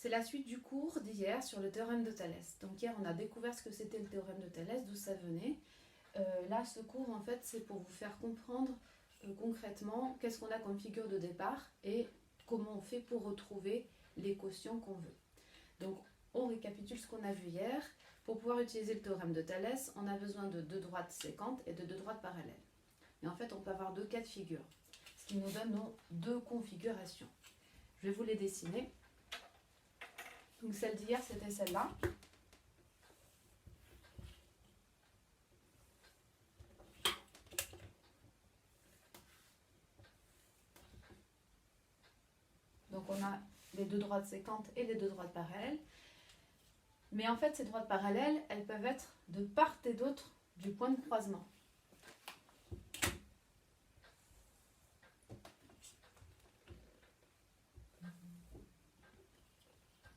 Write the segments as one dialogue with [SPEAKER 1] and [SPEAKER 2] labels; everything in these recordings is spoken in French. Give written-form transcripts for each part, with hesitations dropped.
[SPEAKER 1] C'est la suite du cours d'hier sur le théorème de Thalès. Donc hier, on a découvert ce que c'était le théorème de Thalès, d'où ça venait. Là, ce cours, en fait, c'est pour vous faire comprendre concrètement qu'est-ce qu'on a comme figure de départ et comment on fait pour retrouver les quotients qu'on veut. Donc, on récapitule ce qu'on a vu hier. Pour pouvoir utiliser le théorème de Thalès, on a besoin de deux droites séquentes et de deux droites parallèles. Et en fait, on peut avoir deux cas de figure, ce qui nous donne donc deux configurations. Je vais vous les dessiner. Donc celle d'hier, c'était celle-là. Donc on a les deux droites séquentes et les deux droites parallèles. Mais en fait, ces droites parallèles, elles peuvent être de part et d'autre du point de croisement.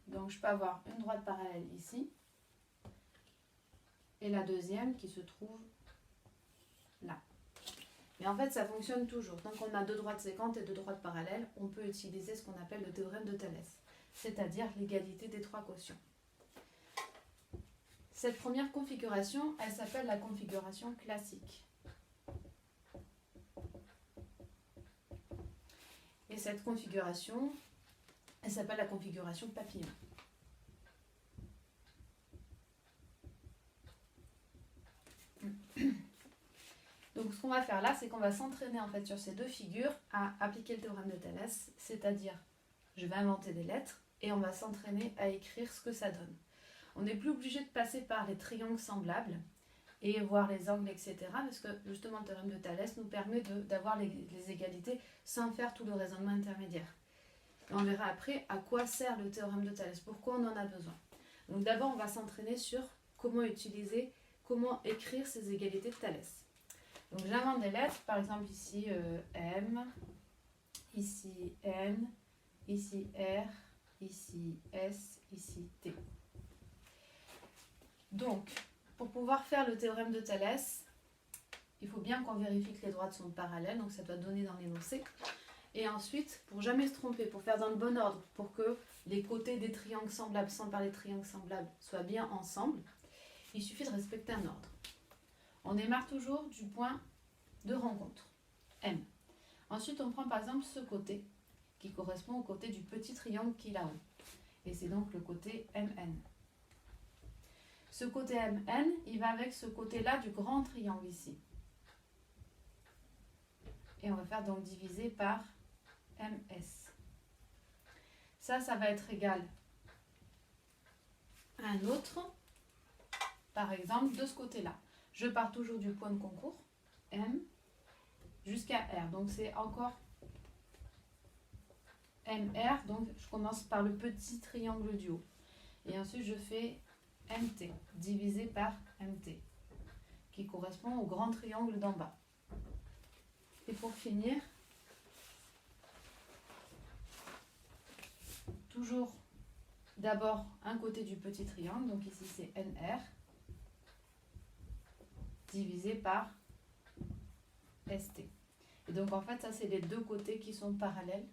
[SPEAKER 1] Donc je peux avoir une droite parallèle ici et la deuxième qui se trouve là. Mais en fait, ça fonctionne toujours. Tant qu'on a deux droites séquentes et deux droites parallèles, on peut utiliser ce qu'on appelle le théorème de Thalès, c'est-à-dire l'égalité des trois quotients. Cette première configuration, elle s'appelle la configuration classique. Et cette configuration, elle s'appelle la configuration papillon. Donc ce qu'on va faire là, c'est qu'on va s'entraîner en fait sur ces deux figures à appliquer le théorème de Thalès, c'est-à-dire je vais inventer des lettres et on va s'entraîner à écrire ce que ça donne. On n'est plus obligé de passer par les triangles semblables et voir les angles, etc. Parce que justement le théorème de Thalès nous permet d'avoir les égalités sans faire tout le raisonnement intermédiaire. Et on verra après à quoi sert le théorème de Thalès, pourquoi on en a besoin. Donc d'abord on va s'entraîner sur comment utiliser, comment écrire ces égalités de Thalès. Donc j'invente des lettres, par exemple ici M, ici N, ici R, ici S, ici T. Donc, pour pouvoir faire le théorème de Thalès, il faut bien qu'on vérifie que les droites sont parallèles, donc ça doit donner dans l'énoncé. Et ensuite, pour jamais se tromper, pour faire dans le bon ordre, pour que les côtés des triangles semblables, sans parler de triangles semblables, soient bien ensemble, il suffit de respecter un ordre. On démarre toujours du point de rencontre, M. Ensuite, on prend par exemple ce côté, qui correspond au côté du petit triangle qui est là-haut. Et c'est donc le côté MN. Ce côté MN, il va avec ce côté-là du grand triangle ici. Et on va faire donc diviser par MS. Ça va être égal à un autre, par exemple, de ce côté-là. Je pars toujours du point de concours, M, jusqu'à R. Donc c'est encore MR, donc je commence par le petit triangle du haut. Et ensuite je fais MT, divisé par MT, qui correspond au grand triangle d'en bas. Et pour finir, toujours d'abord un côté du petit triangle, donc ici c'est NR, divisé par ST. Et donc en fait ça c'est les deux côtés qui sont parallèles.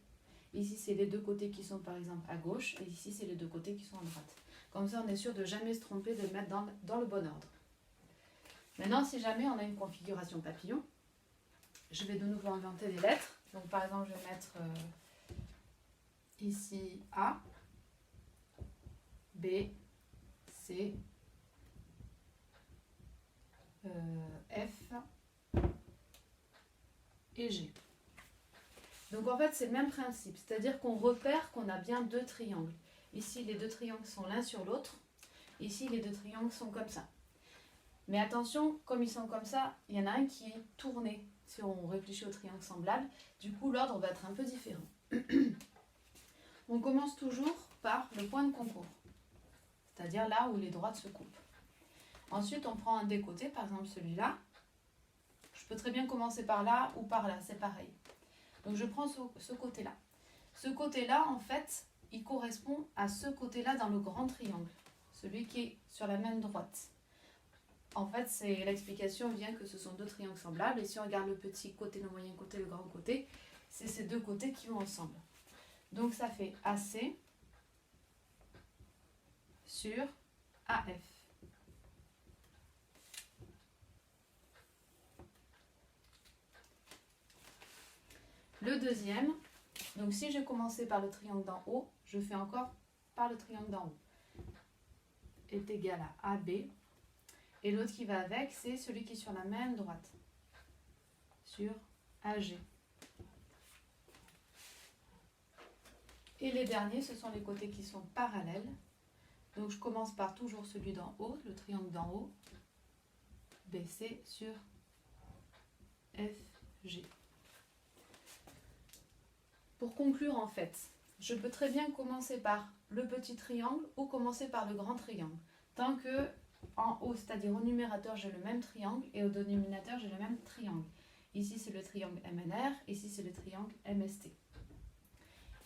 [SPEAKER 1] Ici c'est les deux côtés qui sont par exemple à gauche, et ici c'est les deux côtés qui sont à droite. Comme ça, on est sûr de jamais se tromper, de le mettre dans le bon ordre. Maintenant, si jamais on a une configuration papillon, je vais de nouveau inventer des lettres. Donc, par exemple, je vais mettre ici A, B, C, F et G. Donc, en fait, c'est le même principe. C'est-à-dire qu'on repère qu'on a bien deux triangles. Ici, les deux triangles sont l'un sur l'autre. Ici, les deux triangles sont comme ça. Mais attention, comme ils sont comme ça, il y en a un qui est tourné, si on réfléchit au triangle semblable. Du coup, l'ordre va être un peu différent. On commence toujours par le point de concours, c'est-à-dire là où les droites se coupent. Ensuite, on prend un des côtés, par exemple celui-là. Je peux très bien commencer par là ou par là, c'est pareil. Donc, je prends ce côté-là. Ce côté-là, en fait, il correspond à ce côté-là dans le grand triangle, celui qui est sur la même droite. En fait, l'explication vient que ce sont deux triangles semblables, et si on regarde le petit côté, le moyen côté, le grand côté, c'est ces deux côtés qui vont ensemble. Donc ça fait AC sur AF. Le deuxième, donc si j'ai commencé par le triangle d'en haut, je fais encore par le triangle d'en haut, est égal à AB. Et l'autre qui va avec, c'est celui qui est sur la même droite, sur AG. Et les derniers, ce sont les côtés qui sont parallèles. Donc je commence par toujours celui d'en haut, le triangle d'en haut, BC sur FG. Pour conclure, en fait, je peux très bien commencer par le petit triangle ou commencer par le grand triangle. Tant que en haut, c'est-à-dire au numérateur, j'ai le même triangle et au dénominateur, j'ai le même triangle. Ici, c'est le triangle MNR, ici, c'est le triangle MST.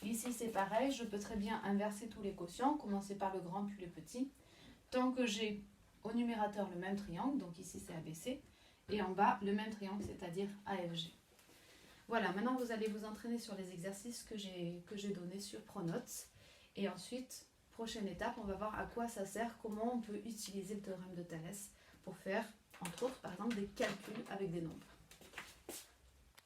[SPEAKER 1] Ici, c'est pareil, je peux très bien inverser tous les quotients, commencer par le grand puis le petit. Tant que j'ai au numérateur le même triangle, donc ici, c'est ABC, et en bas, le même triangle, c'est-à-dire AFG. Voilà, maintenant vous allez vous entraîner sur les exercices que j'ai donnés sur Pronote. Et ensuite, prochaine étape, on va voir à quoi ça sert, comment on peut utiliser le théorème de Thalès pour faire, entre autres, par exemple, des calculs avec des nombres.